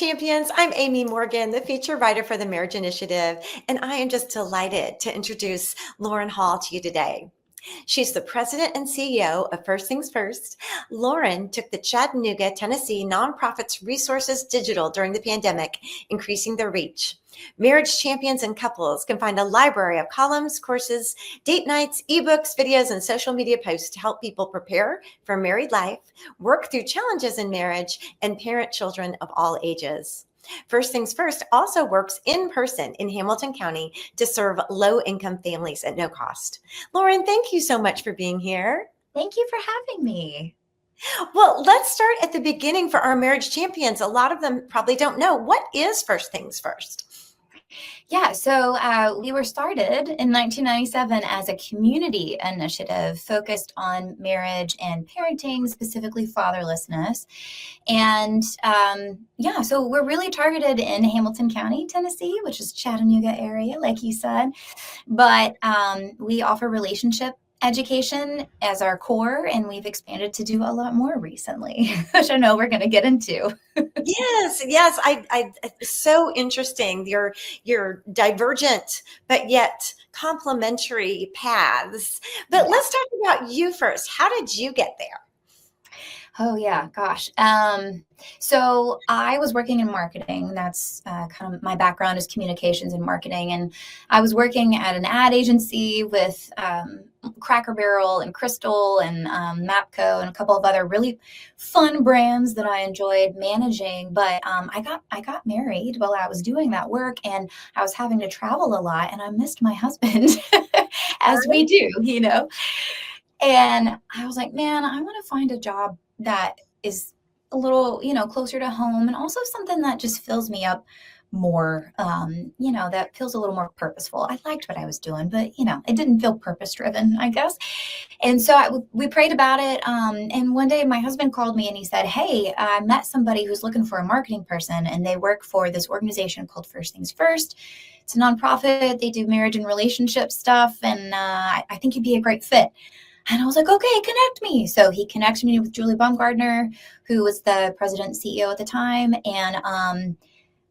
Champions. I'm Amy Morgan, the feature writer for the Marriage Initiative, and I am just delighted to introduce Lauren Hall to you today. She's the president and CEO of First Things First. Lauren took the Chattanooga, Tennessee nonprofits resources digital during the pandemic, increasing their reach. Marriage champions and couples can find a library of columns, courses, date nights, ebooks, videos, and social media posts to help people prepare for married life, work through challenges in marriage, and parent children of all ages. First Things First also works in person in Hamilton County to serve low-income families at no cost. Lauren, thank you so much for being here. Thank you for having me. Well, let's start at the beginning for our marriage champions. A lot of them probably don't know. What is First Things First? Yeah, so we were started in 1997 as a community initiative focused on marriage and parenting, specifically fatherlessness. And so we're really targeted in Hamilton County, Tennessee, which is Chattanooga area, like you said. But we offer relationship education as our core, and we've expanded to do a lot more recently, which I know we're going to get into. Yes. I so interesting. Your divergent but yet complementary paths. But let's talk about you first. How did you get there? Oh, yeah, gosh. So I was working in marketing. That's kind of my background is communications and marketing. And I was working at an ad agency with Cracker Barrel and Crystal and Mapco and a couple of other really fun brands that I enjoyed managing. But I got married while I was doing that work, and I was having to travel a lot, and I missed my husband, as we do, And I was like, man, I want to find a job that is a little, closer to home, and also something that just fills me up more, that feels a little more purposeful. I liked what I was doing, but, it didn't feel purpose driven, I guess. And so we prayed about it. And one day my husband called me and he said, hey, I met somebody who's looking for a marketing person, and they work for this organization called First Things First. It's a nonprofit. They do marriage and relationship stuff. And I think you'd be a great fit. And I was like, okay, connect me. So he connected me with Julie Baumgardner, who was the president and CEO at the time. And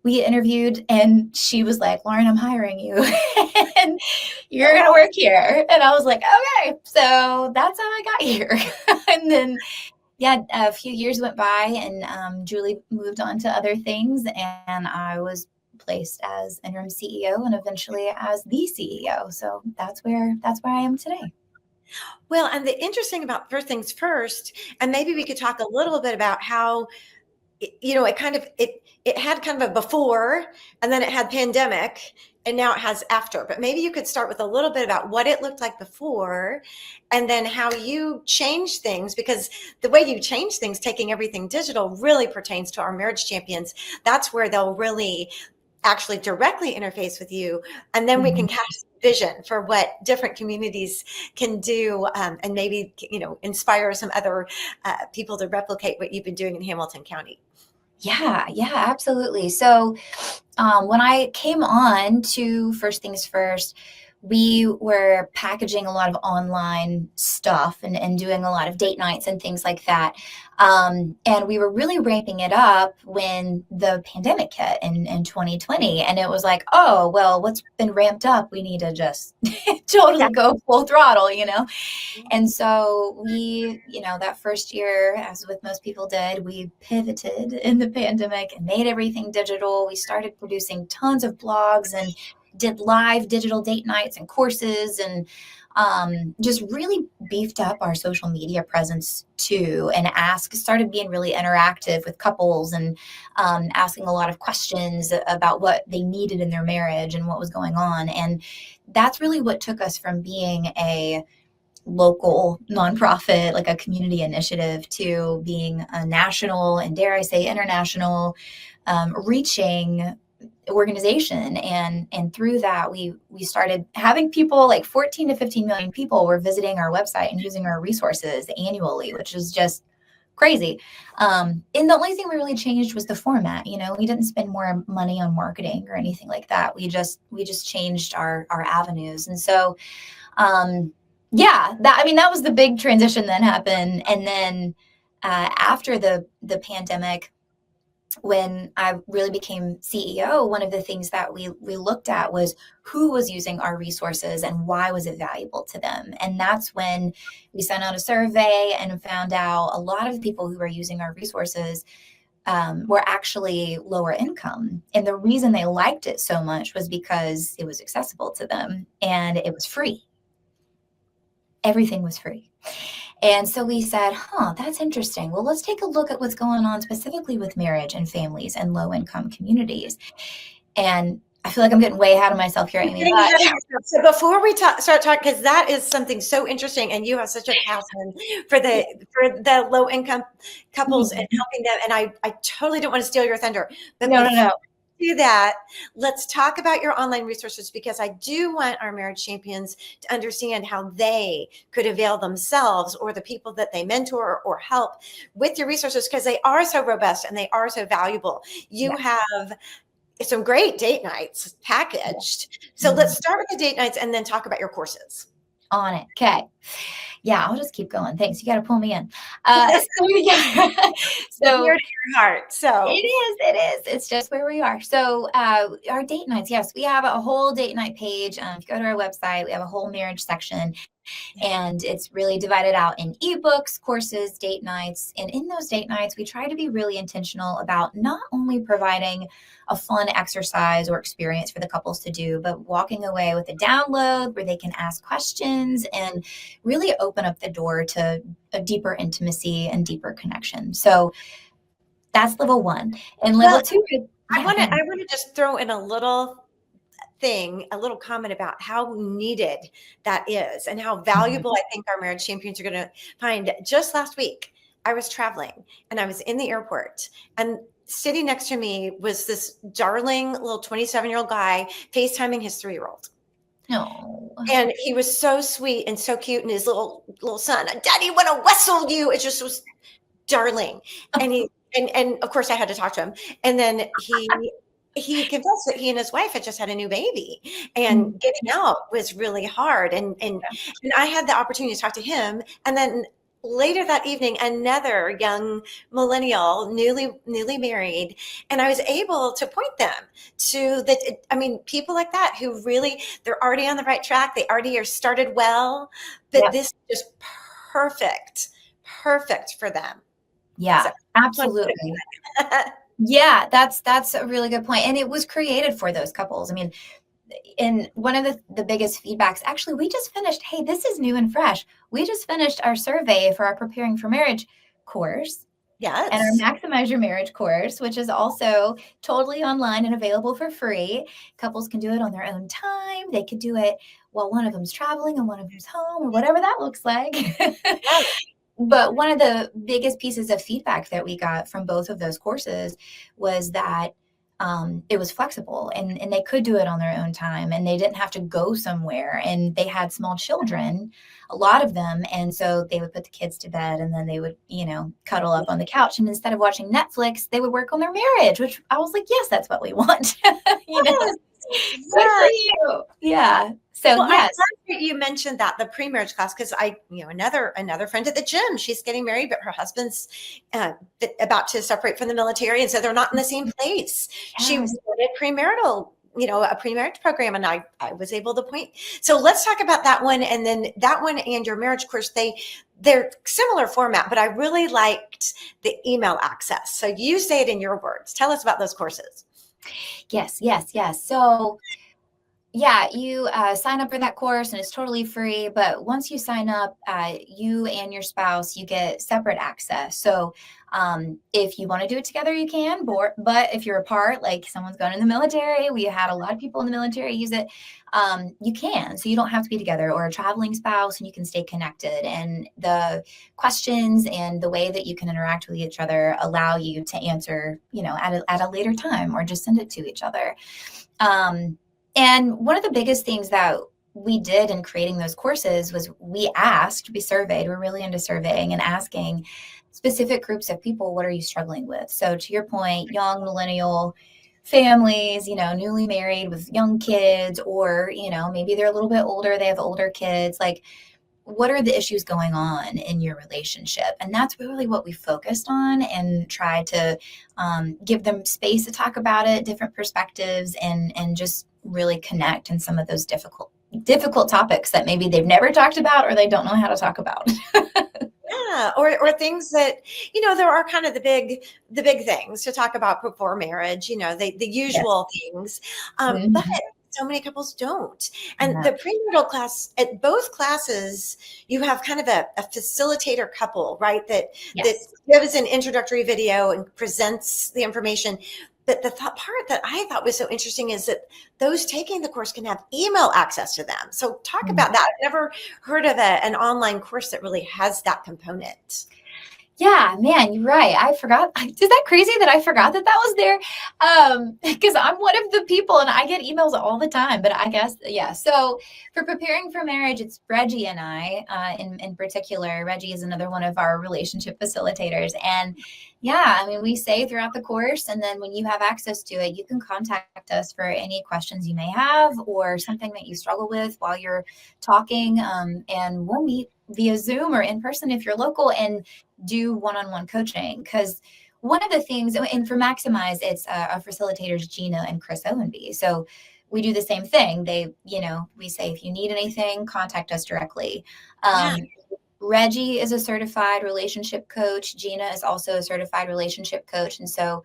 we interviewed, and she was like, Lauren, I'm hiring you. And you're going to work here. And I was like, okay. So that's how I got here. And then, a few years went by, and Julie moved on to other things. And I was placed as interim CEO and eventually as the CEO. So that's where I am today. Well, and the interesting about First Things First, and maybe we could talk a little bit about how, it had kind of a before, and then it had pandemic, and now it has after. But maybe you could start with a little bit about what it looked like before, and then how you changed things, because the way you change things, taking everything digital, really pertains to our marriage champions. That's where they'll really actually directly interface with you, and then we can cast vision for what different communities can do, and maybe inspire some other people to replicate what you've been doing in Hamilton County. Yeah, absolutely. So when I came on to First Things First, we were packaging a lot of online stuff and doing a lot of date nights and things like that. And we were really ramping it up when the pandemic hit in 2020. And it was like, oh, well, what's been ramped up, we need to just totally go full throttle, And so we, that first year, as with most people did, we pivoted in the pandemic and made everything digital. We started producing tons of blogs and did live digital date nights and courses, and just really beefed up our social media presence too, and started being really interactive with couples and asking a lot of questions about what they needed in their marriage and what was going on. And that's really what took us from being a local nonprofit, like a community initiative, to being a national and, dare I say, international reaching organization. And through that, we started having people, like 14 to 15 million people were visiting our website and using our resources annually, which is just crazy. And the only thing we really changed was the format. We didn't spend more money on marketing or anything like that. We just changed our avenues. And so that was the big transition that happened. And then after the pandemic, when I really became CEO, one of the things that we looked at was who was using our resources and why was it valuable to them. And that's when we sent out a survey and found out a lot of the people who were using our resources were actually lower income. And the reason they liked it so much was because it was accessible to them and it was free. Everything was free. And so we said, that's interesting. Well, let's take a look at what's going on specifically with marriage and families and low income communities. And I feel like I'm getting way ahead of myself here, Amy. So before we start talking, because that is something so interesting, and you have such a passion for the low income couples and helping them. And I totally don't want to steal your thunder, but no. Do that. Let's talk about your online resources, because I do want our marriage champions to understand how they could avail themselves or the people that they mentor or help with your resources, because they are so robust and they are so valuable. You have some great date nights packaged. So let's start with the date nights and then talk about your courses. On it. Okay. Yeah, I'll just keep going. Thanks. You got to pull me in. So near to your heart. So it is. It's just where we are. So our date nights. Yes, we have a whole date night page. If you go to our website, we have a whole marriage section. And it's really divided out in ebooks, courses, date nights. And in those date nights, we try to be really intentional about not only providing a fun exercise or experience for the couples to do, but walking away with a download where they can ask questions and really open up the door to a deeper intimacy and deeper connection. So that's level one. And level two. I want to just throw in a little comment about how needed that is and how valuable I think our marriage champions are going to find. Just last week, I was traveling and I was in the airport, and sitting next to me was this darling little 27-year-old guy FaceTiming his 3-year-old. No. And he was so sweet and so cute, and his little son, Daddy, want to whistle you. It just was darling. And and of course I had to talk to him. And then he confessed that he and his wife had just had a new baby, and getting out was really hard. And I had the opportunity to talk to him. And then later that evening, another young millennial, newly married, and I was able to point them to people like that who really, they're already on the right track. They already are started well, but this is just perfect for them. Yeah, so, absolutely. Yeah, that's a really good point. And it was created for those couples. I mean, and one of the biggest feedbacks, actually, we just finished, hey, this is new and fresh. We just finished our survey for our Preparing for Marriage course. Yes. And our Maximize Your Marriage course, which is also totally online and available for free. Couples can do it on their own time. They could do it while one of them's traveling and one of them's home, or whatever that looks like. But one of the biggest pieces of feedback that we got from both of those courses was that it was flexible and they could do it on their own time, and they didn't have to go somewhere, and they had small children, a lot of them. And so they would put the kids to bed, and then they would, cuddle up on the couch, and instead of watching Netflix, they would work on their marriage, which I was like, yes, that's what we want. Good for you. Yeah. So well, yes. I'm glad that you mentioned that, the pre-marriage class, because another friend at the gym, she's getting married, but her husband's about to separate from the military, and so they're not in the same place. Yes. She wanted premarital, a pre-marriage program, and I was able to point. So let's talk about that one, and then that one and your marriage course. They're similar format, but I really liked the email access. So you say it in your words. Tell us about those courses. Yes. So yeah, you sign up for that course, and it's totally free. But once you sign up, you and your spouse, you get separate access. So if you want to do it together, you can. But if you're apart, like someone's gone in the military, we had a lot of people in the military use it, you can. So you don't have to be together, or a traveling spouse, and you can stay connected. And the questions and the way that you can interact with each other allow you to answer, at a later time, or just send it to each other. And one of the biggest things that we did in creating those courses was we surveyed, we're really into surveying and asking specific groups of people, what are you struggling with? So to your point, young millennial families, newly married with young kids, or, maybe they're a little bit older, they have older kids. Like, what are the issues going on in your relationship? And that's really what we focused on, and try to give them space to talk about it, different perspectives, and just really connect in some of those difficult topics that maybe they've never talked about or they don't know how to talk about. Yeah, or things that, there are kind of the big things to talk about before marriage, the Yes. usual things. But Mhm. so many couples don't. And Yeah. the prenatal class, at both classes, you have kind of a facilitator couple, right? That Yes. gives an introductory video and presents the information. But the part that I thought was so interesting is that those taking the course can have email access to them. So talk Mm. about that. I've never heard of an online course that really has that component. Yeah, man, you're right. I forgot. Is that crazy that I forgot that that was there? Because I'm one of the people and I get emails all the time, but I guess, yeah. So for preparing for marriage, it's Reggie and I, in particular. Reggie is another one of our relationship facilitators. And yeah, I mean, we say throughout the course, and then when you have access to it, you can contact us for any questions you may have or something that you struggle with while you're talking. And we'll meet via Zoom or in person if you're local, and do one-on-one coaching. Because one of the things, and for Maximize, it's our facilitators Gina and Chris Owenby. So we do the same thing. We say, if you need anything, contact us directly. Yeah. Reggie is a certified relationship coach. Gina is also a certified relationship coach. And so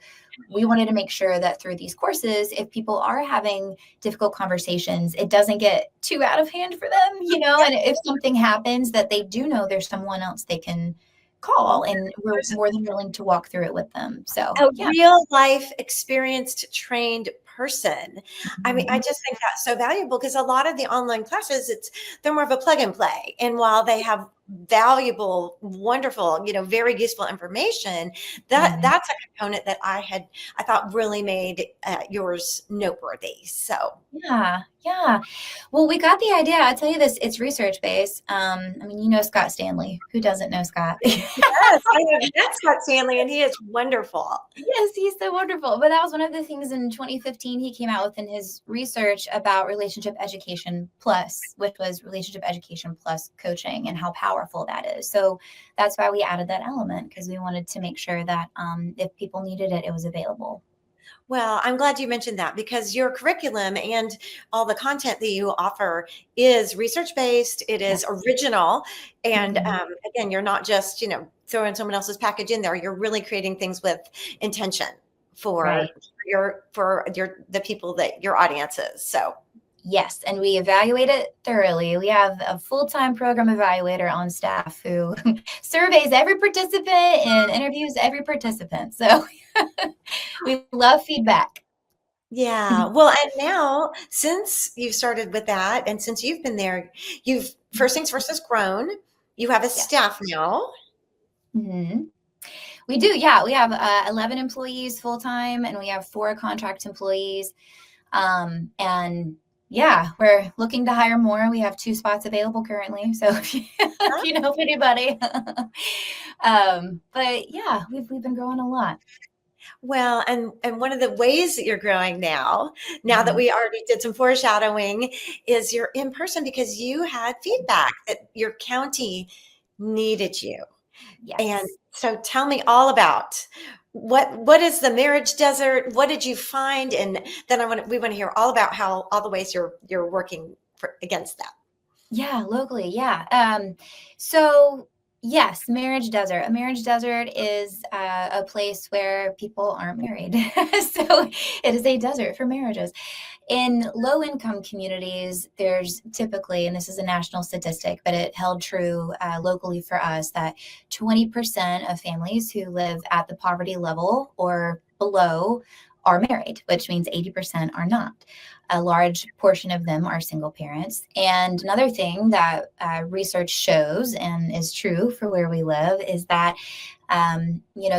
we wanted to make sure that through these courses, if people are having difficult conversations, it doesn't get too out of hand for them, and if something happens, that they do know there's someone else they can call, and we're more than willing to walk through it with them. So A yeah. real life experienced trained person. I mean, I Mhm. just think that's so valuable because a lot of the online classes, they're more of a plug and play. And while they have valuable, wonderful, very useful information, Mhm. that's a component that I thought really made yours noteworthy. So Yeah, yeah. Well, we got the idea. I'll tell you this, it's research based. I mean, Scott Stanley. Who doesn't know Scott? yes, I have met Scott Stanley and he is wonderful. Yes, he's so wonderful. But that was one of the things in 2015 he came out with in his research about relationship education plus, which was relationship education plus coaching, and how powerful that is. So that's why we added that element, because we wanted to make sure that if people needed it, it was available. Well, I'm glad you mentioned that because your curriculum and all the content that you offer is research based, it Yeah. is original. And Mhm. again, you're not just, throwing someone else's package in there. You're really creating things with intention Right. for the people that your audience is. So Yes, and we evaluate it thoroughly. We have a full-time program evaluator on staff who surveys every participant and interviews every participant. So we love feedback. yeah. Well, and now since you've started with that and since you've been there, you've first things first has grown. You have a Yes. staff now. Hmm. We do. Yeah. We have 11 employees full-time, and we have 4 contract employees. And yeah, we're looking to hire more. We have 2 spots available currently. So if you know of anybody. But yeah, we've been growing a lot. Well, and one of the ways that you're growing now that Mhm. we already did some foreshadowing, is you're in person because you had feedback that your county needed you. And Yes. so tell me all about what is the marriage desert? What did you find? And then we want to hear all about how all the ways you're working against that. Yeah, locally. Yeah. So yes, marriage desert. A marriage desert is a place where people aren't married. So it is a desert for marriages. In low income communities, there's typically, and this is a national statistic, but it held true locally for us, that 20% of families who live at the poverty level or below are married, which means 80% are not. A large portion of them are single parents. And another thing that research shows, and is true for where we live, is that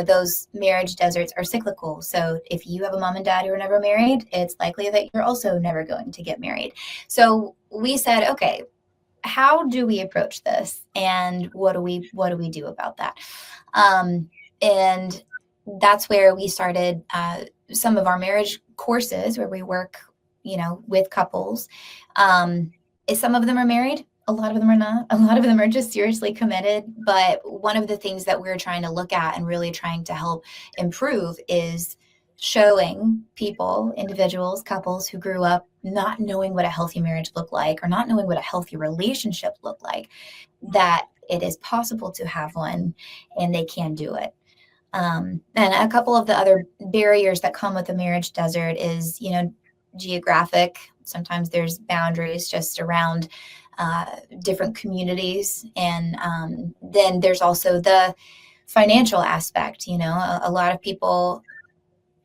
those marriage deserts are cyclical. So if you have a mom and dad who are never married, it's likely that you're also never going to get married. So we said, okay, how do we approach this, and what do we do about that? And that's where we started some of our marriage courses, where we work with couples. Some of them are married, A lot of them are not. A lot of them are just seriously committed. But one of the things that we're trying to look at and really trying to help improve is showing people, individuals, couples who grew up not knowing what a healthy marriage looked like or not knowing what a healthy relationship looked like, that it is possible to have one and they can do it. And a couple of the other barriers that come with the marriage desert is, geographic. Sometimes there's boundaries just around different communities. And then there's also the financial aspect. A lot of people,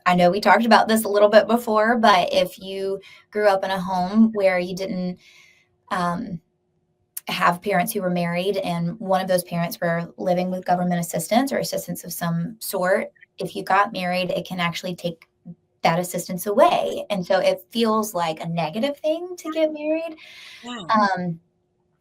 I know we talked about this a little bit before, but if you grew up in a home where you didn't um, have parents who were married and one of those parents were living with government assistance or assistance of some sort, if you got married, it can actually take that assistance away. And so it feels like a negative thing to get married. Yeah. Um,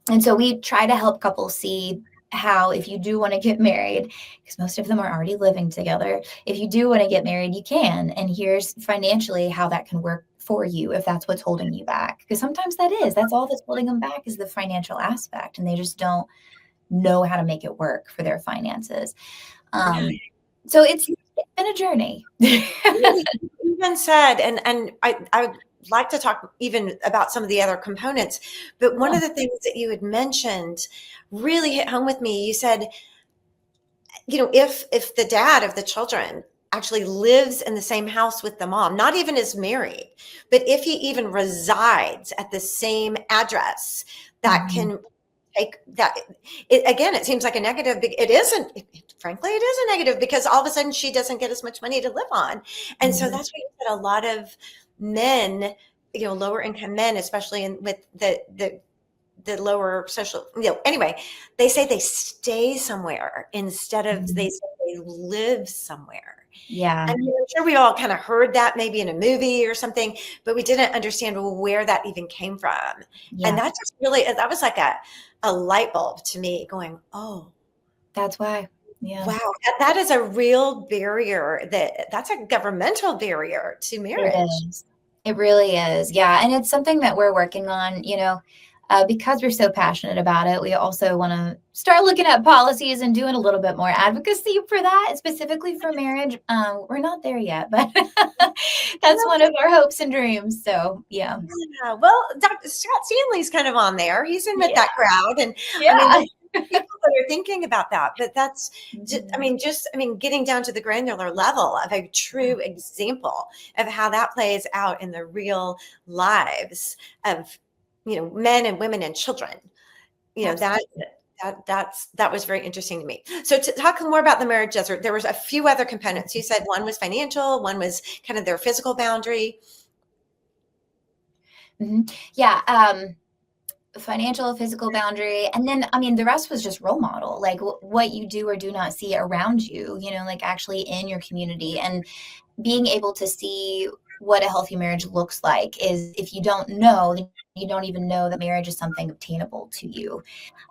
and so we try to help couples see how, if you do want to get married, because most of them are already living together, if you do want to get married, you can. And here's financially how that can work for you if that's what's holding you back. Because sometimes that's all that's holding them back is the financial aspect. And they just don't know how to make it work for their finances. So it's been a journey. Even said, and I would like to talk even about some of the other components, but one of the things that you had mentioned really hit home with me. You said, if the dad of the children actually lives in the same house with the mom, not even is married, but if he even resides at the same address, that can take that. Again, it seems like a negative. It isn't. Frankly, it is a negative because all of a sudden she doesn't get as much money to live on, and so that's why you said a lot of men, lower income men, especially with the lower social, anyway, they say they stay somewhere instead of they say they live somewhere. Yeah. And I'm sure we all kind of heard that maybe in a movie or something, but we didn't understand where that even came from. Yeah. And that just really, that was like a light bulb to me going, oh, that's why. Yeah. Wow. That is a real barrier that's a governmental barrier to marriage. It is. It really is. Yeah. And it's something that we're working on, because we're so passionate about it. We also want to start looking at policies and doing a little bit more advocacy for that, specifically for marriage. We're not there yet, but that's one of our hopes and dreams. So, yeah. Well, Dr. Scott Stanley's kind of on there. He's in with that crowd. And I mean, people that are thinking about that, but that's just, getting down to the granular level of a true example of how that plays out in the real lives of, men and women and children. That was very interesting to me. So to talk more about the marriage desert, there was a few other components. You said one was financial, one was kind of their physical boundary. Yeah. Financial, physical boundary. And then, the rest was just role model, like what you do or do not see around you, like actually in your community, and being able to see what a healthy marriage looks like is, if you don't know, then you don't even know that marriage is something obtainable to you.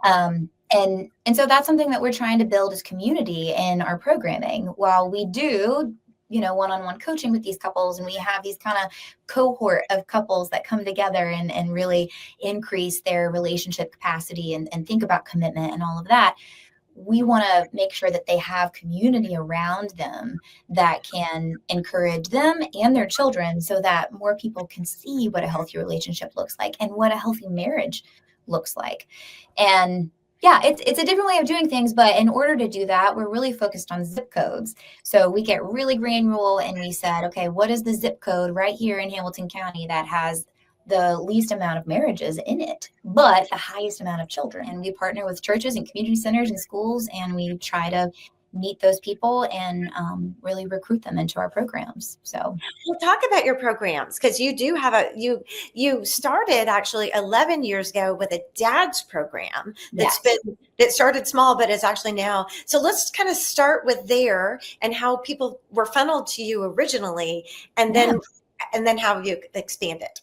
And so that's something that we're trying to build as community in our programming. While we do one-on-one coaching with these couples, and we have these kind of cohort of couples that come together and really increase their relationship capacity and think about commitment and all of that, we want to make sure that they have community around them that can encourage them and their children, so that more people can see what a healthy relationship looks like and what a healthy marriage looks like. And yeah, it's a different way of doing things, but in order to do that, we're really focused on zip codes. So we get really granular, and we said, okay, what is the zip code right here in Hamilton County that has the least amount of marriages in it, but the highest amount of children? And we partner with churches and community centers and schools, and we try to meet those people and really recruit them into our programs. So we'll talk about your programs, because you do have you started actually 11 years ago with a dad's program that started small, but is actually now. So let's kind of start with there and how people were funneled to you originally, and then how you expanded.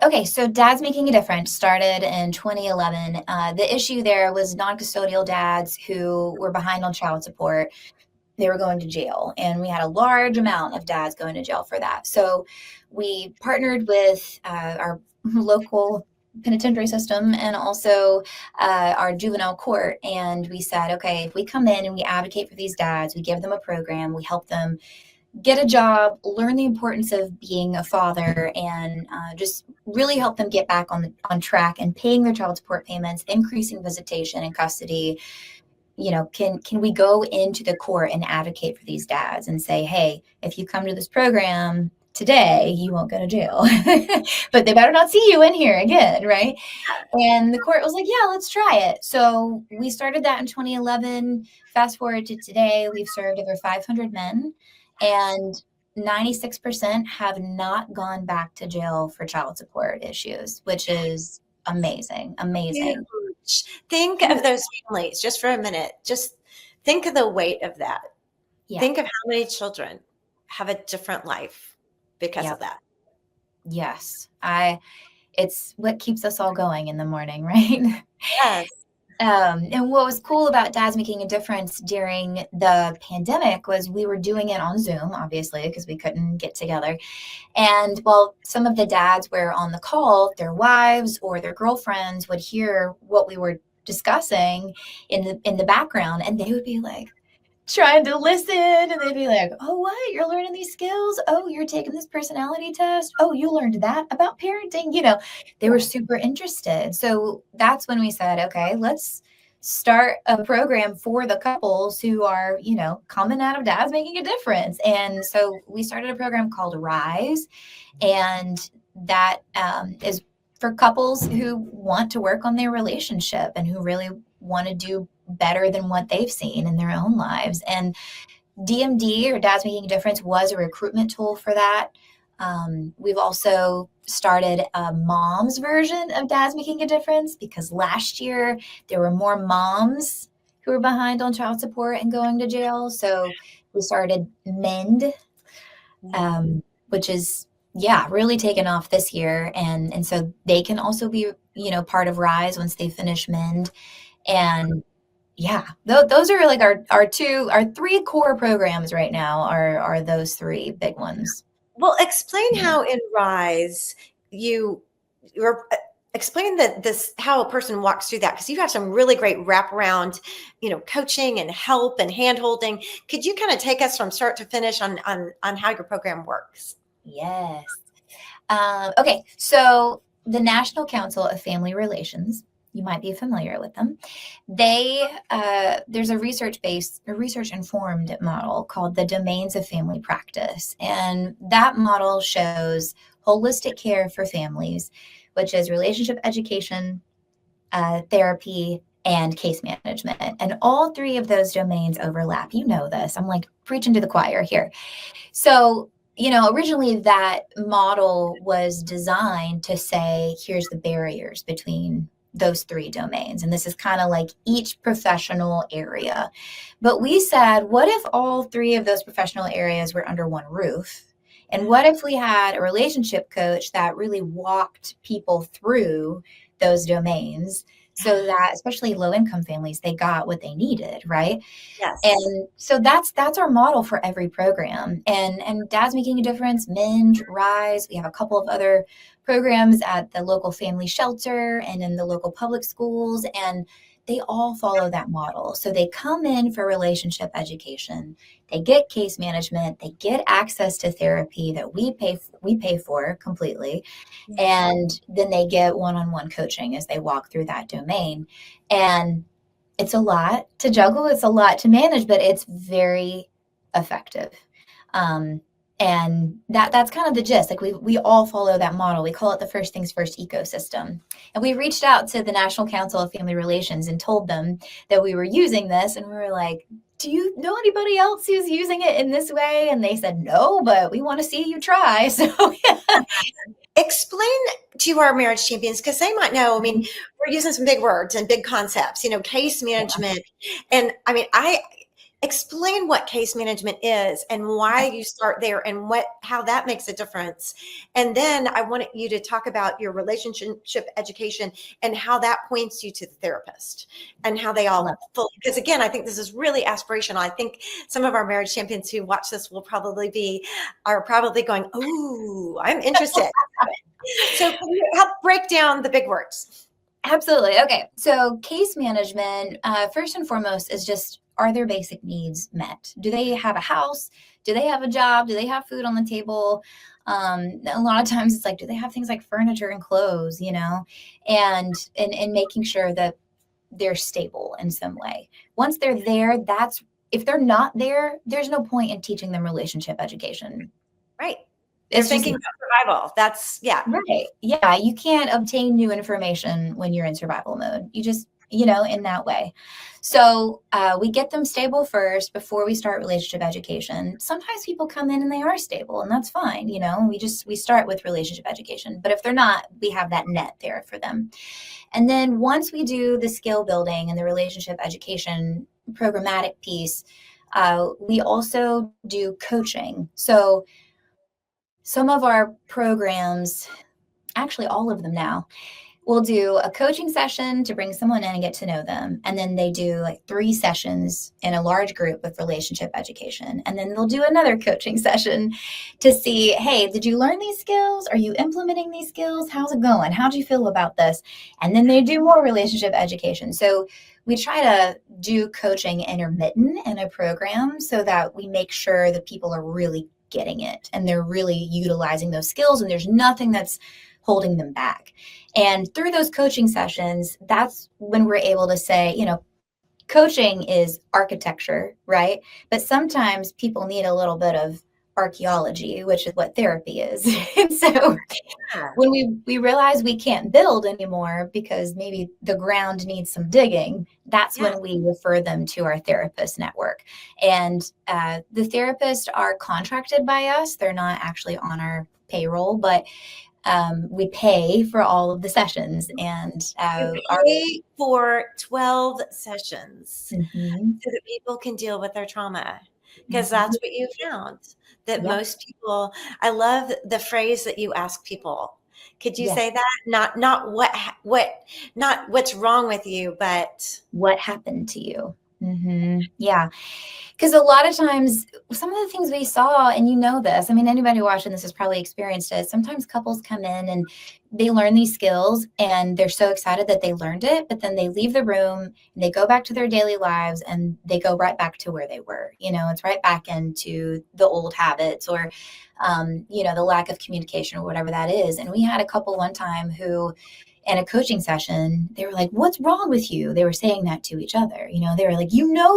Okay, so Dads Making a Difference started in 2011. The issue there was non-custodial dads who were behind on child support. They were going to jail, and we had a large amount of dads going to jail for that. So we partnered with our local penitentiary system and also our juvenile court. And we said, okay, if we come in and we advocate for these dads, we give them a program, we help them get a job, learn the importance of being a father, and just really help them get back on track and paying their child support payments, increasing visitation and custody. Can we go into the court and advocate for these dads and say, hey, if you come to this program today, you won't go to jail, but they better not see you in here again, right? And the court was like, yeah, let's try it. So we started that in 2011. Fast forward to today, we've served over 500 men, and 96% have not gone back to jail for child support issues, which is amazing. Amazing. Huge. Think of those families just for a minute. Just think of the weight of that. Yeah. Think of how many children have a different life because of that. Yes. It's what keeps us all going in the morning, right? Yes. And what was cool about Dads Making a Difference during the pandemic was we were doing it on Zoom, obviously, because we couldn't get together. And while some of the dads were on the call, their wives or their girlfriends would hear what we were discussing in the background, and they would be like trying to listen, and they'd be like, oh, what, you're learning these skills? Oh, you're taking this personality test? Oh, you learned that about parenting? They were super interested. So that's when we said, okay, let's start a program for the couples who are, coming out of Dads Making a Difference. And so we started a program called Rise, and that is for couples who want to work on their relationship and who really want to do better than what they've seen in their own lives. And DMD, or Dads Making a Difference, was a recruitment tool for that. We've also started a mom's version of Dads Making a Difference, because last year there were more moms who were behind on child support and going to jail. So we started Mend, which is really taken off this year. And so they can also be, part of Rise once they finish Mend. And those are like our three core programs right now are those three big ones. Well, explain how in Rise explain how a person walks through that, because you have some really great wraparound, coaching and help and hand holding. Could you kind of take us from start to finish on how your program works? Yes. Okay. So the National Council of Family Relations, you might be familiar with them. There's a research-informed model called the Domains of Family Practice. And that model shows holistic care for families, which is relationship education, therapy, and case management. And all three of those domains overlap. You know this. I'm like preaching to the choir here. So, originally that model was designed to say, here's the barriers between those three domains. And this is kind of like each professional area. But we said, what if all three of those professional areas were under one roof? And what if we had a relationship coach that really walked people through those domains, so that especially low-income families, they got what they needed, right? Yes. And so that's our model for every program. And Dad's Making a Difference, Mend, Rise, we have a couple of other programs at the local family shelter and in the local public schools, and they all follow that model. So they come in for relationship education, they get case management, they get access to therapy that we pay for completely, and then they get one-on-one coaching as they walk through that domain. And it's a lot to juggle, it's a lot to manage, but it's very effective. And that's kind of the gist. Like we all follow that model. We call it the First Things First ecosystem. And we reached out to the National Council of Family Relations and told them that we were using this. And we were like, do you know anybody else who's using it in this way? And they said, no, but we want to see you try. So Explain to our marriage champions, because they might know, we're using some big words and big concepts, case management. And explain what case management is and why you start there and how that makes a difference. And then I want you to talk about your relationship education and how that points you to the therapist and how they all fully, because again, I think this is really aspirational. I think some of our marriage champions who watch this are probably going, oh, I'm interested. So can you help break down the big words? Absolutely. Okay. So case management, first and foremost, is just, are their basic needs met? Do they have a house? Do they have a job? Do they have food on the table? A lot of times it's like, do they have things like furniture and clothes, and making sure that they're stable in some way. Once they're there, if they're not there, there's no point in teaching them relationship education. Right. They're It's just thinking about survival. That's, yeah. right. Yeah, you can't obtain new information when you're in survival mode. You just, in that way. So we get them stable first before we start relationship education. Sometimes people come in and they are stable, and that's fine. We start with relationship education. But if they're not, we have that net there for them. And then once we do the skill building and the relationship education programmatic piece, we also do coaching. So some of our programs, actually all of them now, we'll do a coaching session to bring someone in and get to know them. And then they do like 3 sessions in a large group with relationship education. And then they'll do another coaching session to see, hey, did you learn these skills? Are you implementing these skills? How's it going? How do you feel about this? And then they do more relationship education. So we try to do coaching intermittent in a program so that we make sure that people are really getting it and they're really utilizing those skills, and there's nothing that's holding them back. And through those coaching sessions, that's when we're able to say, coaching is architecture, right? But sometimes people need a little bit of archaeology, which is what therapy is. And so when we realize we can't build anymore because maybe the ground needs some digging, that's when we refer them to our therapist network. And the therapists are contracted by us. They're not actually on our payroll, but we pay for all of the sessions, and You pay for 12 sessions mm-hmm. so that people can deal with their trauma. Because that's what you found, that most people, I love the phrase that you ask people. Could you say that? Not not what's wrong with you, but what happened to you? Mm-hmm. Yeah. Because a lot of times, some of the things we saw, and this, anybody watching this has probably experienced it. Sometimes couples come in and they learn these skills and they're so excited that they learned it, but then they leave the room and they go back to their daily lives and they go right back to where they were. It's right back into the old habits or, the lack of communication or whatever that is. And we had a couple one time who, in a coaching session, they were like, what's wrong with you? They were saying that to each other. They were like,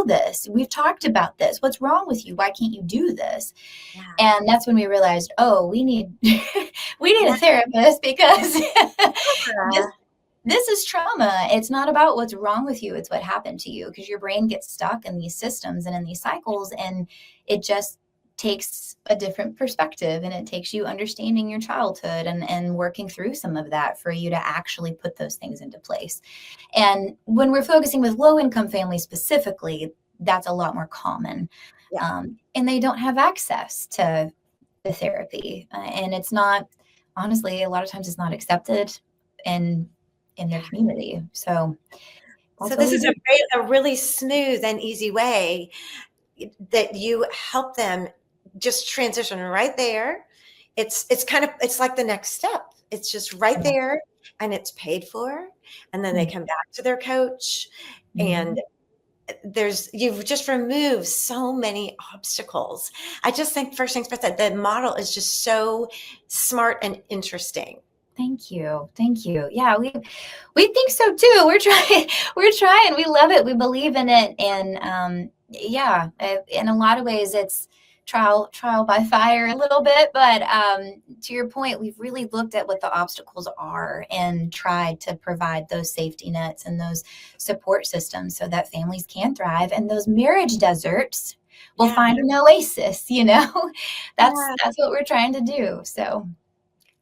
this. We've talked about this. What's wrong with you? Why can't you do this? Yeah. And that's when we realized, we need a therapist because this is trauma. It's not about what's wrong with you. It's what happened to you, because your brain gets stuck in these systems and in these cycles, and it just takes a different perspective, and it takes you understanding your childhood and working through some of that for you to actually put those things into place. And when we're focusing with low income families specifically, that's a lot more common. And they don't have access to the therapy. And it's not, honestly, a lot of times it's not accepted in their community. So this is a really smooth and easy way that you help them just transition right there. It's like the next step. It's just right there, and it's paid for. And then they come back to their coach, and you've just removed so many obstacles. I just think, first things first, that the model is just so smart and interesting. Thank you. Yeah, we think so too. We're trying. We love it. We believe in it. And in a lot of ways, it's trial by fire a little bit. But to your point, we've really looked at what the obstacles are and tried to provide those safety nets and those support systems so that families can thrive. And those marriage deserts will find an oasis. That's what we're trying to do. So.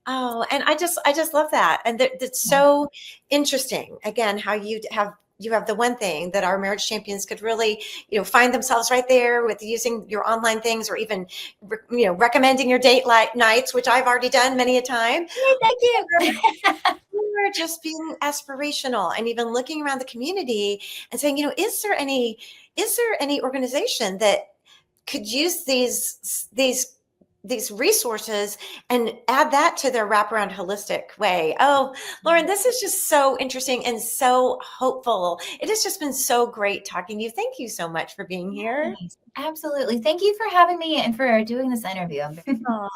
Oh, and I just love that. And that's so interesting. Again, how you have the one thing that our marriage champions could really, find themselves right there with using your online things, or even, recommending your date nights, which I've already done many a time. Thank you. Or just being aspirational and even looking around the community and saying, is there any organization that could use these these resources and add that to their wraparound holistic way. Oh, Lauren, this is just so interesting and so hopeful. It has just been so great talking to you. Thank you so much for being here. Nice. Absolutely. Thank you for having me and for doing this interview. Aw.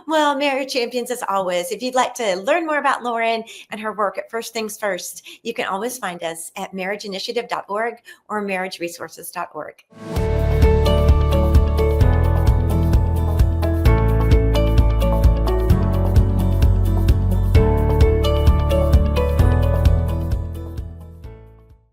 Well, Marriage Champions, as always, if you'd like to learn more about Lauren and her work at First Things First, you can always find us at marriageinitiative.org or marriageresources.org.